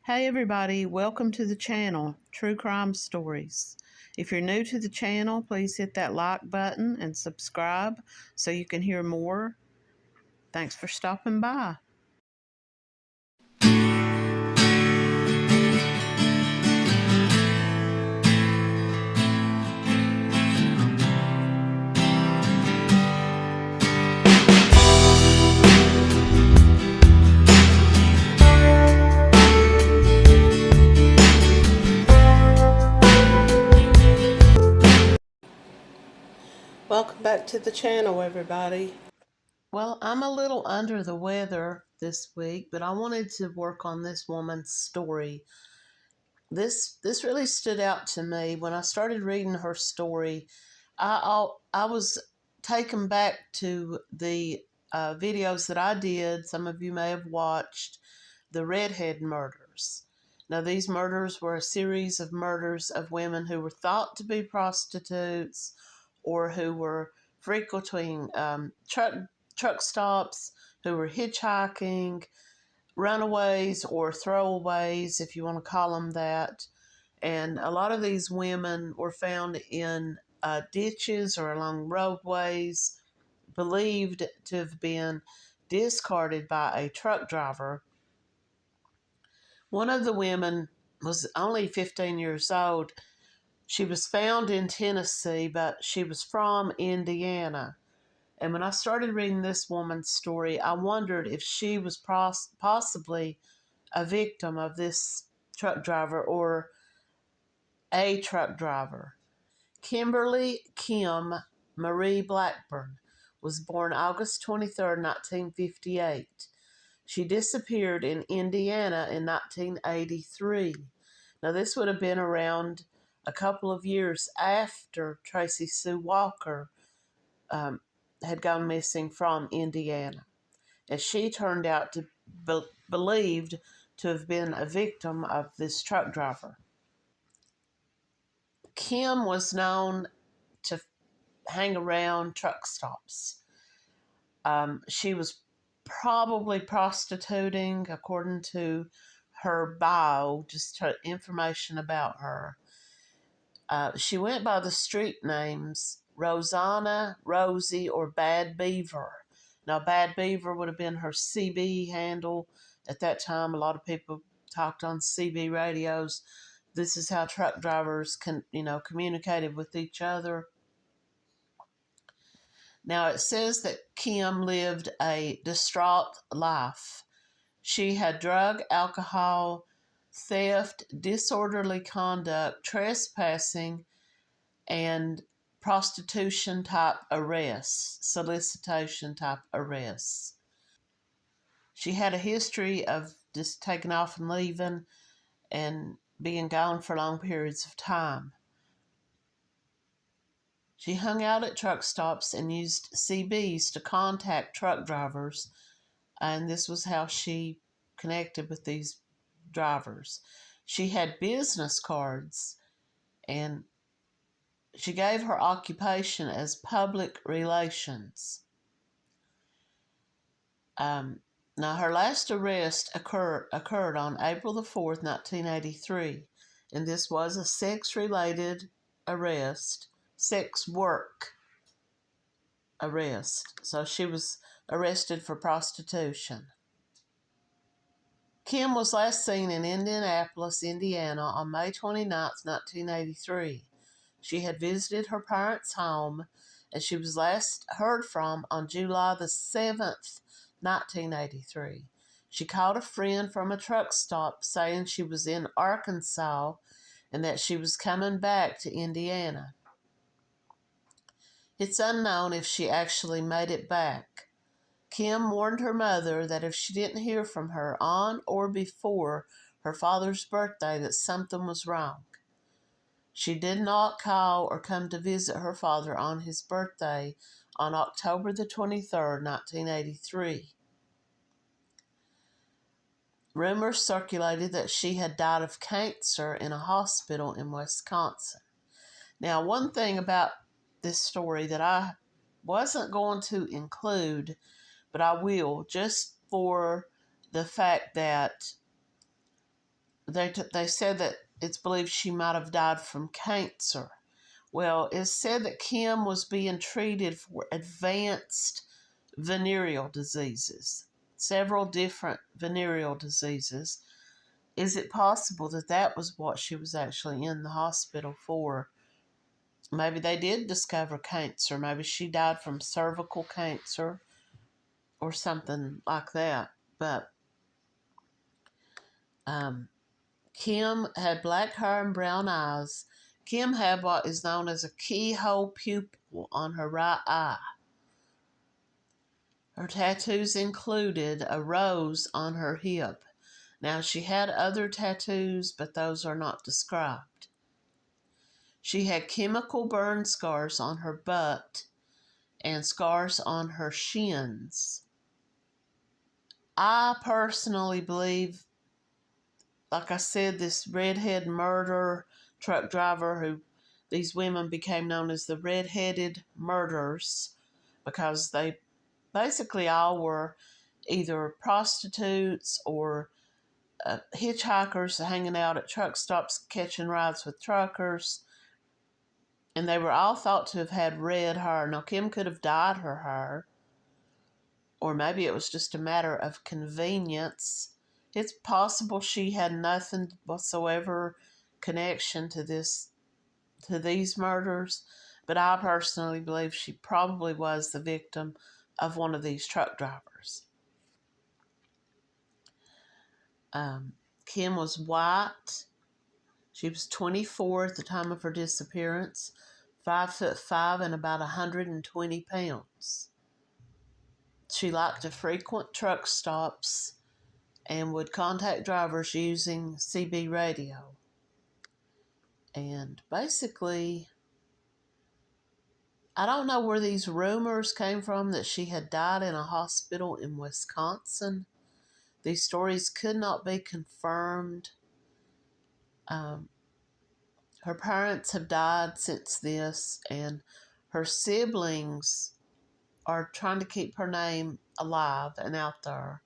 Hey everybody, welcome to the channel, True Crime Stories. If you're new to the channel, please hit that like button and subscribe so you can hear more. Thanks for stopping by. Welcome back to the channel, everybody. Well, I'm a little under the weather this week, but I wanted to work on this woman's story. This really stood out to me when I started reading her story. I was taken back to the videos that I did. Some of you may have watched the Redhead murders. Now, these murders were a series of murders of women who were thought to be prostitutes or who were frequenting truck stops, who were hitchhiking, runaways or throwaways, if you want to call them that. And a lot of these women were found in ditches or along roadways, believed to have been discarded by a truck driver. One of the women was only 15 years old. She was found in Tennessee, but she was from Indiana. And when I started reading this woman's story, I wondered if she was possibly a victim of this truck driver or a truck driver. Kimberly Kim Marie Blackburn was born August 23, 1958. She disappeared in Indiana in 1983. Now, this would have been around a couple of years after Tracy Sue Walker had gone missing from Indiana, and she turned out to believed to have been a victim of this truck driver. Kim was known to hang around truck stops. She was probably prostituting, according to her bio, just her information about her. She went by the street names Rosanna, Rosie, or Bad Beaver. Now, Bad Beaver would have been her CB handle. At that time, a lot of people talked on CB radios. This is how truck drivers communicated with each other. Now, it says that Kim lived a distraught life. She had drug, alcohol, theft, disorderly conduct, trespassing, and prostitution type arrests, solicitation type arrests. She had a history of just taking off and leaving and being gone for long periods of time. She hung out at truck stops and used CBs to contact truck drivers, and this was how she connected with these drivers. She had business cards, and she gave her occupation as public relations. Now, her last arrest occurred on April the 4th, 1983, and this was a sex-related arrest, sex work arrest. So she was arrested for prostitution. Kim was last seen in Indianapolis, Indiana on May 29th, 1983. She had visited her parents' home, and she was last heard from on July the 7th, 1983. She called a friend from a truck stop saying she was in Arkansas and that she was coming back to Indiana. It's unknown if she actually made it back. Kim warned her mother that if she didn't hear from her on or before her father's birthday, that something was wrong. She did not call or come to visit her father on his birthday on October the 23rd, 1983. Rumors circulated that she had died of cancer in a hospital in Wisconsin. Now, one thing about this story that I wasn't going to include, but I will, just for the fact that they said that it's believed she might have died from cancer. Well, it's said that Kim was being treated for advanced venereal diseases, several different venereal diseases. Is it possible that that was what she was actually in the hospital for? Maybe they did discover cancer. Maybe she died from cervical cancer or something like that. But Kim had black hair and brown eyes. Kim had what is known as a keyhole pupil on her right eye. Her tattoos included a rose on her hip. Now, she had other tattoos, but those are not described. She had chemical burn scars on her butt and scars on her shins. I personally believe, like I said, this redhead murder truck driver who these women became known as the redheaded murderers because they basically all were either prostitutes or hitchhikers hanging out at truck stops catching rides with truckers. And they were all thought to have had red hair. Now, Kim could have dyed her hair, or maybe it was just a matter of convenience. It's possible she had nothing whatsoever connection to these murders, but I personally believe she probably was the victim of one of these truck drivers. Kim was white. She was 24 at the time of her disappearance, 5'5" and about 120 pounds. She liked to frequent truck stops and would contact drivers using CB radio. And basically, I don't know where these rumors came from that she had died in a hospital in Wisconsin. These stories could not be confirmed. Her parents have died since this, and her siblings are trying to keep her name alive and out there.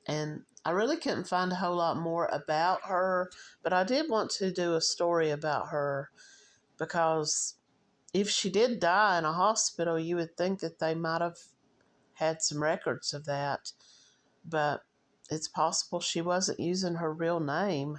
And I really couldn't find a whole lot more about her, but I did want to do a story about her because if she did die in a hospital, you would think that they might have had some records of that. But it's possible she wasn't using her real name.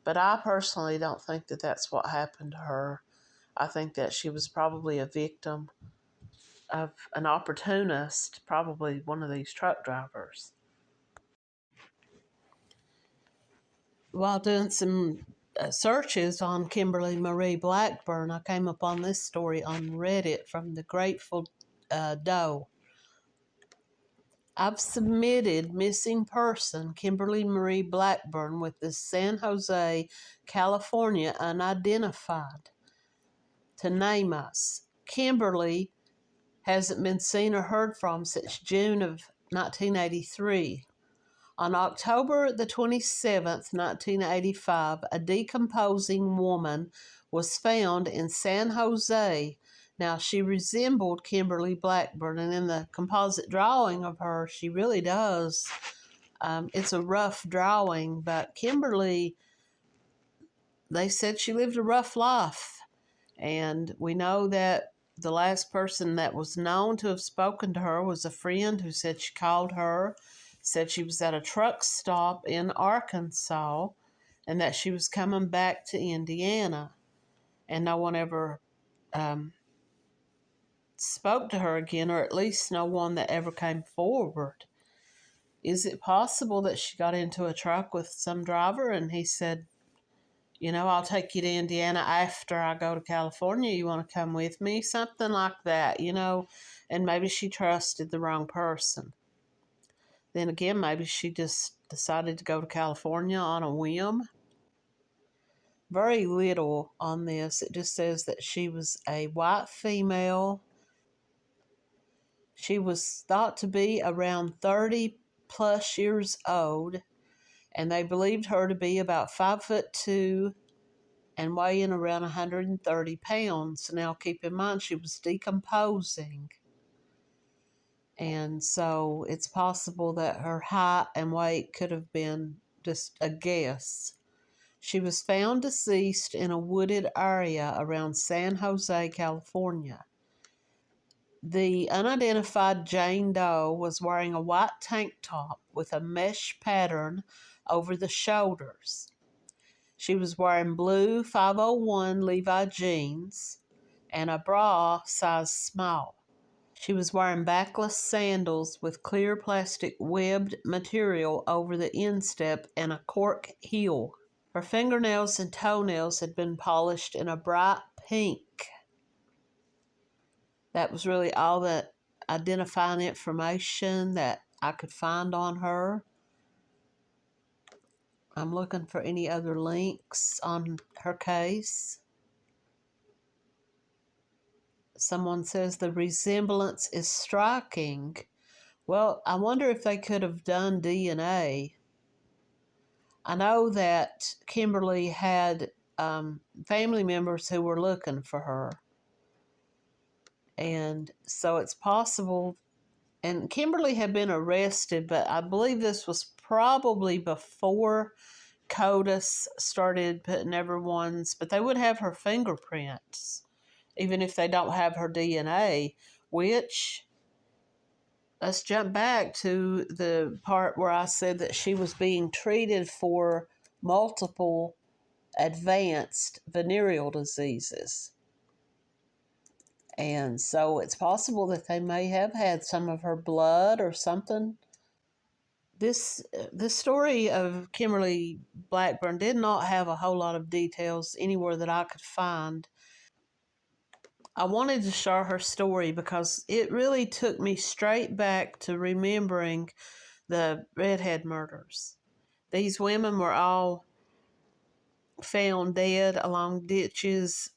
But I personally don't think that that's what happened to her. I think that she was probably a victim of an opportunist, probably one of these truck drivers. While doing some searches on Kimberly Marie Blackburn, I came upon this story on Reddit from the Grateful Doe. I've submitted missing person Kimberly Marie Blackburn with the San Jose, California unidentified to name us. Kimberly hasn't been seen or heard from since June of 1983. On October the 27th, 1985, a decomposing woman was found in San Jose. Now, she resembled Kimberly Blackburn, and in the composite drawing of her, she really does. It's a rough drawing, but Kimberly, they said she lived a rough life. And we know that the last person that was known to have spoken to her was a friend who said she called her, said she was at a truck stop in Arkansas, and that she was coming back to Indiana. And no one ever spoke to her again, or at least no one that ever came forward. Is it possible that she got into a truck with some driver and he said, I'll take you to Indiana after I go to California. You want to come with me? Something like that, and maybe she trusted the wrong person. Then again, maybe she just decided to go to California on a whim. Very little on this. It just says that she was a white female. She was thought to be around 30 plus years old, and they believed her to be about 5'2" and weighing around 130 pounds. Now, keep in mind, she was decomposing. And so it's possible that her height and weight could have been just a guess. She was found deceased in a wooded area around San Jose, California. The unidentified Jane Doe was wearing a white tank top with a mesh pattern over the shoulders. She was wearing blue 501 Levi jeans and a bra size small. She was wearing backless sandals with clear plastic webbed material over the instep and a cork heel. Her fingernails and toenails had been polished in a bright pink. That was really all that identifying information that I could find on her. I'm looking for any other links on her case. Someone says the resemblance is striking. Well, I wonder if they could have done DNA. I know that Kimberly had family members who were looking for her. And so it's possible. And Kimberly had been arrested, but I believe this was probably before CODIS started putting everyone's, but they would have her fingerprints, even if they don't have her DNA, which, let's jump back to the part where I said that she was being treated for multiple advanced venereal diseases. And so it's possible that they may have had some of her blood or something. The story of Kimberly Blackburn did not have a whole lot of details anywhere that I could find. I wanted to share her story because it really took me straight back to remembering the redhead murders. These women were all found dead along ditches.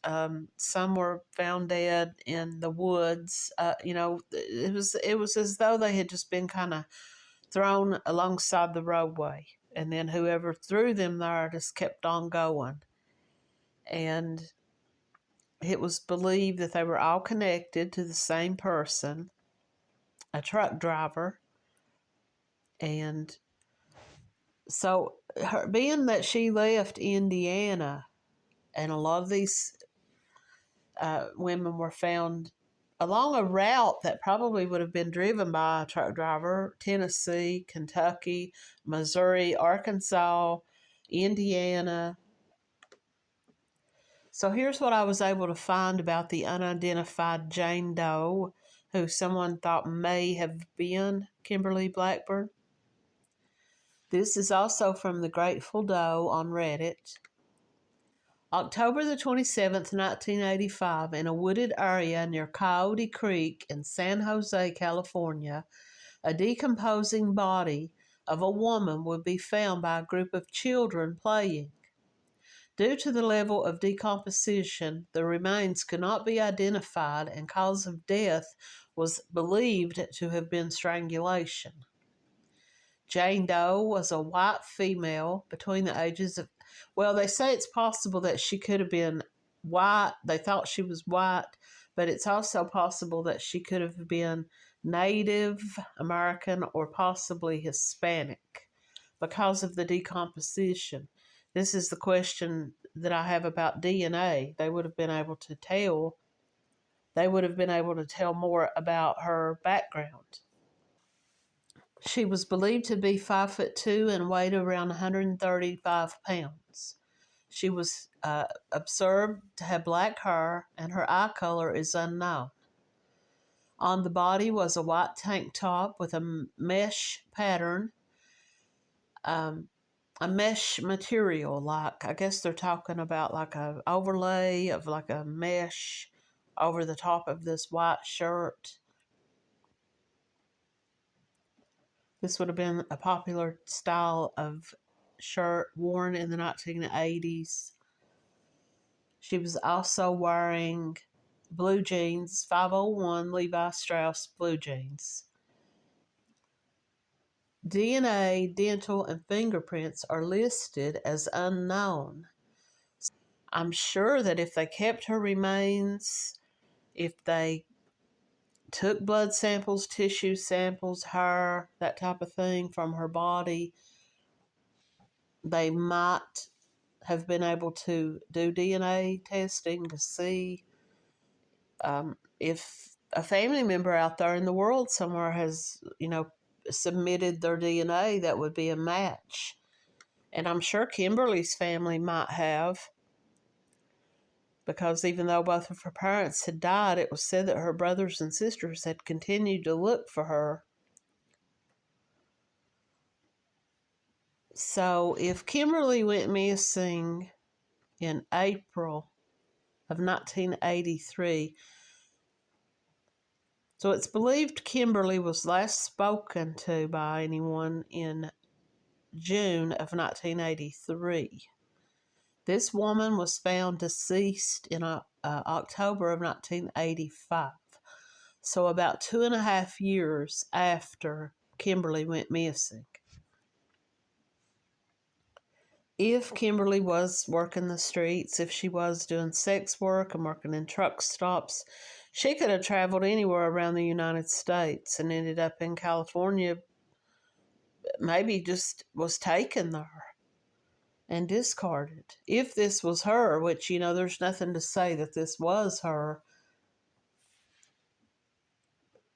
Some were found dead in the woods. It was as though they had just been kind of thrown alongside the roadway, and then whoever threw them there just kept on going. And it was believed that they were all connected to the same person, a truck driver. And so, being that she left Indiana, and a lot of these women were found along a route that probably would have been driven by a truck driver: Tennessee, Kentucky, Missouri, Arkansas, Indiana. So here's what I was able to find about the unidentified Jane Doe, who someone thought may have been Kimberly Blackburn. This is also from the Grateful Doe on Reddit. October the 27th, 1985, in a wooded area near Coyote Creek in San Jose, California, a decomposing body of a woman would be found by a group of children playing. Due to the level of decomposition, the remains could not be identified, and cause of death was believed to have been strangulation. Jane Doe was a white female between the ages of, well, they say it's possible that she could have been white. They thought she was white, but it's also possible that she could have been Native American or possibly Hispanic because of the decomposition. This is the question that I have about DNA. They would have been able to tell. They would have been able to tell more about her background. She was believed to be 5'2" and weighed around 135 pounds. She was observed to have black hair, and her eye color is unknown. On the body was a white tank top with a mesh pattern, a mesh material, like, I guess they're talking about like a overlay of like a mesh over the top of this white shirt. This would have been a popular style of shirt worn in the 1980s. She was also wearing blue jeans, 501 Levi Strauss blue jeans. DNA, dental, and fingerprints are listed as unknown. I'm sure that if they kept her remains, if they took blood samples, tissue samples, hair, that type of thing from her body, they might have been able to do DNA testing to see if a family member out there in the world somewhere has, submitted their DNA that would be a match. And I'm sure Kimberly's family might have, because even though both of her parents had died, it was said that her brothers and sisters had continued to look for her. So if Kimberly went missing in April of 1983, so it's believed Kimberly was last spoken to by anyone in June of 1983. This woman was found deceased in October of 1985, so about 2.5 years after Kimberly went missing. If Kimberly was working the streets, if she was doing sex work and working in truck stops, she could have traveled anywhere around the United States and ended up in California, maybe just was taken there and discarded. If this was her, which, there's nothing to say that this was her,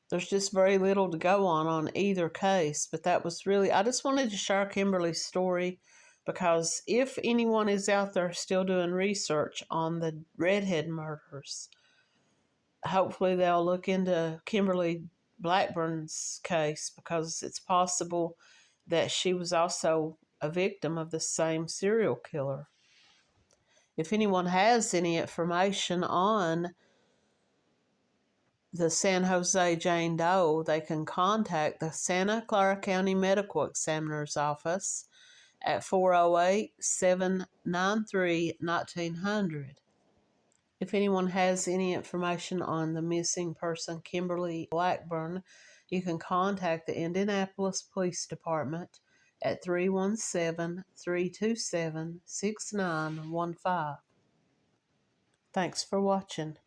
there's just very little to go on either case. But that was really, I just wanted to share Kimberly's story, because if anyone is out there still doing research on the redhead murders, hopefully they'll look into Kimberly Blackburn's case, because it's possible that she was also a victim of the same serial killer. If anyone has any information on the San Jose Jane Doe, they can contact the Santa Clara County Medical Examiner's Office at 408-793-1900. If anyone has any information on the missing person, Kimberly Blackburn, you can contact the Indianapolis Police Department at 317-327-6915. Thanks for watching.